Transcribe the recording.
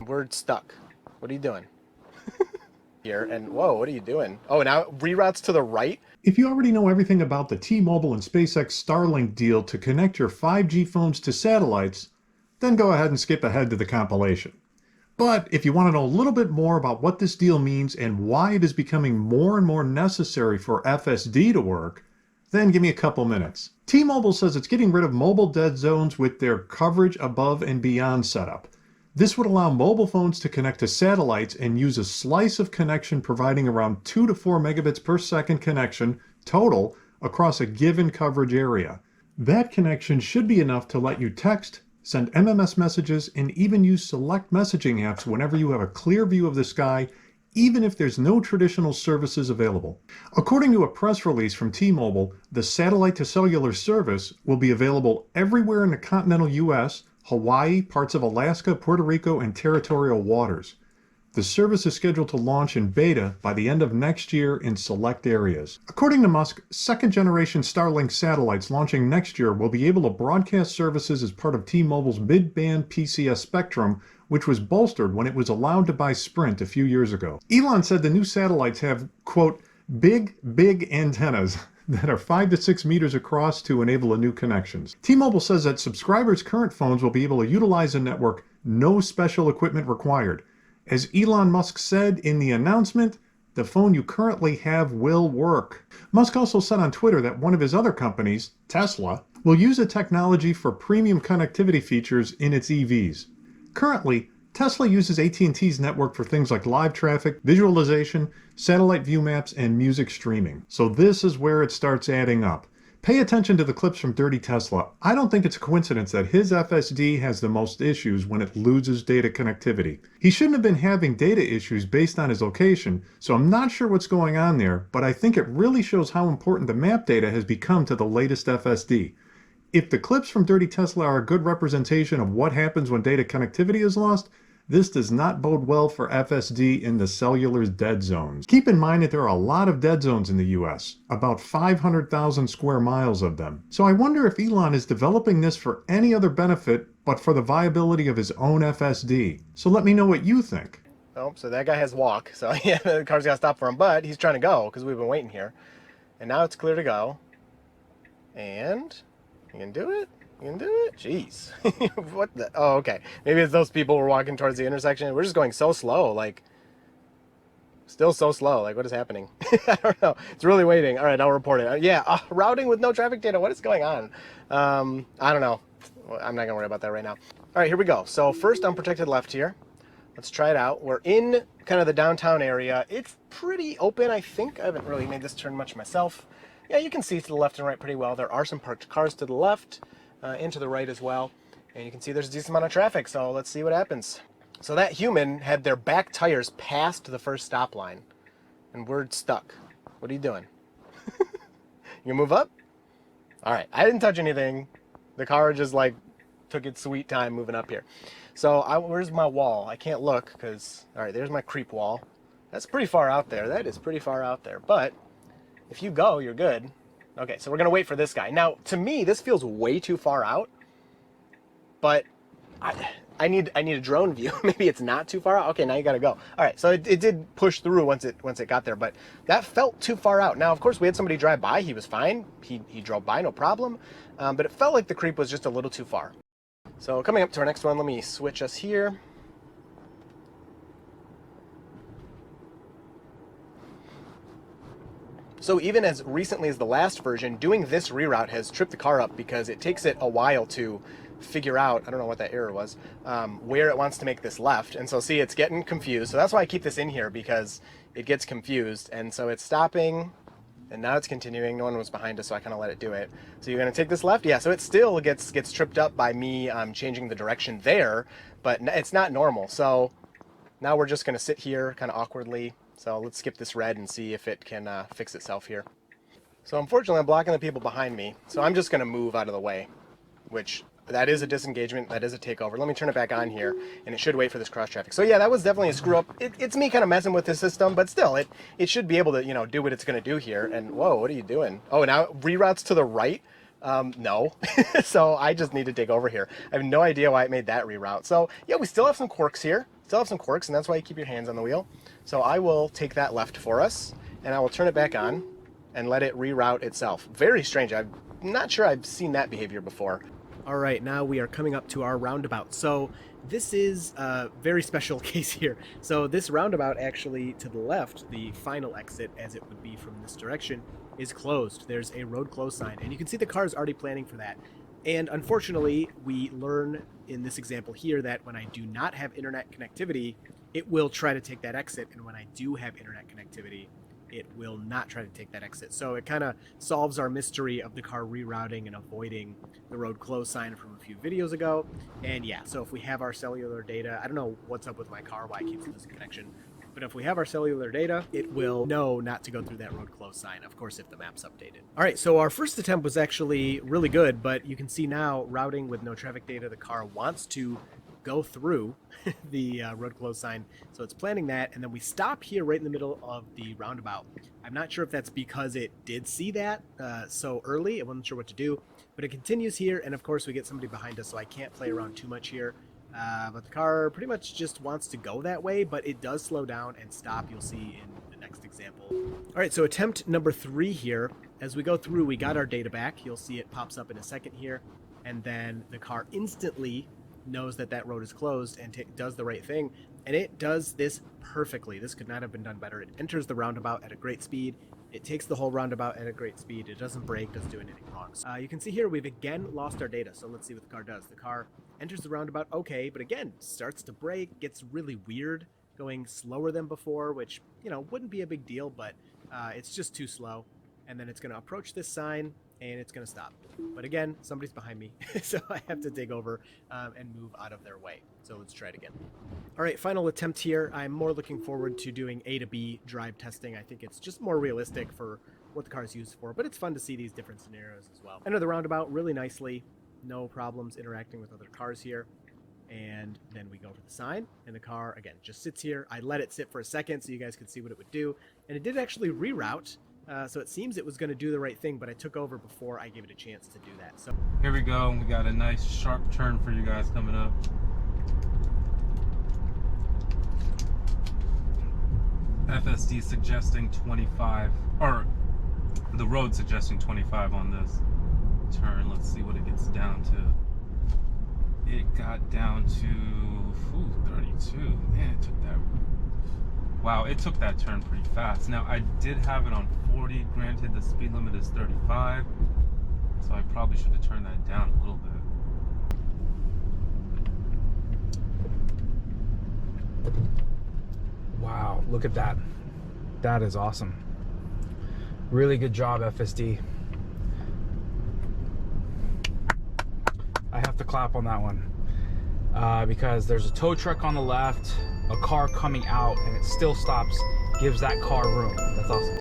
We're stuck. What are you doing? Here, and whoa, what are you doing? Oh, now it reroutes to the right? If you already know everything about the T-Mobile and SpaceX Starlink deal to connect your 5G phones to satellites, then go ahead and skip ahead to the compilation. But if you want to know a little bit more about what this deal means and why it is becoming more and more necessary for FSD to work, then give me a couple minutes. T-Mobile says it's getting rid of mobile dead zones with their coverage above and beyond setup. This would allow mobile phones to connect to satellites and use a slice of connection providing around 2 to 4 megabits per second connection total across a given coverage area. That connection should be enough to let you text, send MMS messages, and even use select messaging apps whenever you have a clear view of the sky, even if there's no traditional services available. According to a press release from T-Mobile, the satellite-to-cellular service will be available everywhere in the continental U.S., Hawaii, parts of Alaska, Puerto Rico, and territorial waters. The service is scheduled to launch in beta by the end of next year in select areas. According to Musk, second-generation Starlink satellites launching next year will be able to broadcast services as part of T-Mobile's mid-band PCS spectrum, which was bolstered when it was allowed to buy Sprint a few years ago. Elon said the new satellites have, quote, big antennas that are 5 to 6 meters across to enable the new connections. T-Mobile says that subscribers' current phones will be able to utilize the network, no special equipment required. As Elon Musk said in the announcement, the phone you currently have will work. Musk also said on Twitter that one of his other companies, Tesla, will use the technology for premium connectivity features in its EVs. Currently, Tesla uses AT&T's network for things like live traffic, visualization, satellite view maps, and music streaming. So this is where it starts adding up. Pay attention to the clips from Dirty Tesla. I don't think it's a coincidence that his FSD has the most issues when it loses data connectivity. He shouldn't have been having data issues based on his location, so I'm not sure what's going on there, but I think it really shows how important the map data has become to the latest FSD. If the clips from Dirty Tesla are a good representation of what happens when data connectivity is lost, this does not bode well for FSD in the cellular's dead zones. Keep in mind that there are a lot of dead zones in the US, about 500,000 square miles of them. So I wonder if Elon is developing this for any other benefit but for the viability of his own FSD. So let me know what you think. Oh, so that guy has walk, so yeah, the car's gotta stop for him, but he's trying to go because we've been waiting here. And now it's clear to go. And you can do it? You can do it? Jeez. What the? Oh, okay. Maybe it's those people who were walking towards the intersection. We're just going so slow, like, still so slow. Like, what is happening? I don't know. It's really waiting. All right, I'll report it. Yeah, routing with no traffic data. What is going on? I don't know. I'm not going to worry about that right now. All right, here we go. So first, unprotected left here. Let's try it out. We're in kind of the downtown area. It's pretty open, I think. I haven't really made this turn much myself. Yeah, you can see to the left and right pretty well. There are some parked cars to the left. And to the right as well, and you can see there's a decent amount of traffic, so let's see what happens. So that human had their back tires past the first stop line, and we're stuck. What are you doing? You move up? All right, I didn't touch anything. The car just like took its sweet time moving up here. So where's my wall? I can't look because, all right, there's my creep wall. That's pretty far out there. That is pretty far out there, but if you go, you're good. Okay, so we're going to wait for this guy. Now, to me, this feels way too far out, but I need a drone view. Maybe it's not too far out. Okay, now you got to go. All right, so it did push through once it got there, but that felt too far out. Now, of course, we had somebody drive by. He was fine. He drove by, no problem, but it felt like the creep was just a little too far. So coming up to our next one, let me switch us here. So even as recently as the last version, doing this reroute has tripped the car up because it takes it a while to figure out, I don't know what that error was, where it wants to make this left. And so see, it's getting confused. So that's why I keep this in here, because it gets confused. And so it's stopping, and now it's continuing. No one was behind us, so I kind of let it do it. So you're going to take this left? Yeah, so it still gets tripped up by me changing the direction there, but it's not normal. So now we're just going to sit here kind of awkwardly. So let's skip this red and see if it can fix itself here. So unfortunately, I'm blocking the people behind me. So I'm just going to move out of the way, which that is a disengagement. That is a takeover. Let me turn it back on here, and it should wait for this cross traffic. So yeah, that was definitely a screw up. It's me kind of messing with the system, but still, it should be able to, you know, do what it's going to do here. And whoa, what are you doing? Oh, now it reroutes to the right. No. So I just need to take over here. I have no idea why it made that reroute. So yeah, we still have some quirks here. still have some quirks, and that's why you keep your hands on the wheel. So I will take that left for us, and I will turn it back on and let it reroute itself. Very strange. I'm not sure I've seen that behavior before. All right, now we are coming up to our roundabout. So this is a very special case here. So this roundabout, actually to the left, the final exit as it would be from this direction, is closed. There's a road closed sign, and you can see the car's already planning for that. And unfortunately, we learn in this example here that when I do not have internet connectivity, it will try to take that exit, and when I do have internet connectivity, it will not try to take that exit. So it kind of solves our mystery of the car rerouting and avoiding the road close sign from a few videos ago. And yeah, so if we have our cellular data, I don't know what's up with my car, why it keeps losing connection, but if we have our cellular data, it will know not to go through that road close sign, of course, if the map's updated. All right, so our first attempt was actually really good, but you can see now, routing with no traffic data, the car wants to go through the road close sign, so it's planning that, and then we stop here right in the middle of the roundabout. I'm not sure if that's because it did see that so early, it wasn't sure what to do, but it continues here, and of course we get somebody behind us, so I can't play around too much here. But the car pretty much just wants to go that way, but it does slow down and stop. You'll see in the next example. All right, so attempt number 3 here. As we go through, we got our data back. You'll see it pops up in a second here, and then the car instantly knows that that road is closed and does the right thing, and it does this perfectly. This could not have been done better. It enters the roundabout at a great speed. It takes the whole roundabout at a great speed. It doesn't brake, doesn't do anything wrong. You can see here we've again lost our data, so let's see what the car does. The car enters the roundabout okay, but again starts to brake, gets really weird, going slower than before, which, you know, wouldn't be a big deal, but it's just too slow. And then it's going to approach this sign and it's going to stop. But again, somebody's behind me, so I have to dig over and move out of their way. So let's try it again. All right, final attempt here. I'm more looking forward to doing A to B drive testing. I think it's just more realistic for what the car is used for, but it's fun to see these different scenarios as well. Enter the roundabout really nicely. No problems interacting with other cars here. And then we go to the sign, and the car, again, just sits here. I let it sit for a second so you guys could see what it would do. And it did actually reroute. So it seems it was going to do the right thing, but I took over before I gave it a chance to do that. So here we go. We got a nice sharp turn for you guys coming up. FSD suggesting 25, or the road suggesting 25 on this turn. Let's see what it gets down to. It got down to 32. Man, it took that. Wow, it took that turn pretty fast. Now, I did have it on 40. Granted, the speed limit is 35, so I probably should have turned that down a little bit. Wow, look at that. That is awesome. Really good job, FSD. I have to clap on that one. Because there's a tow truck on the left, a car coming out, and it still stops, gives that car room. That's awesome.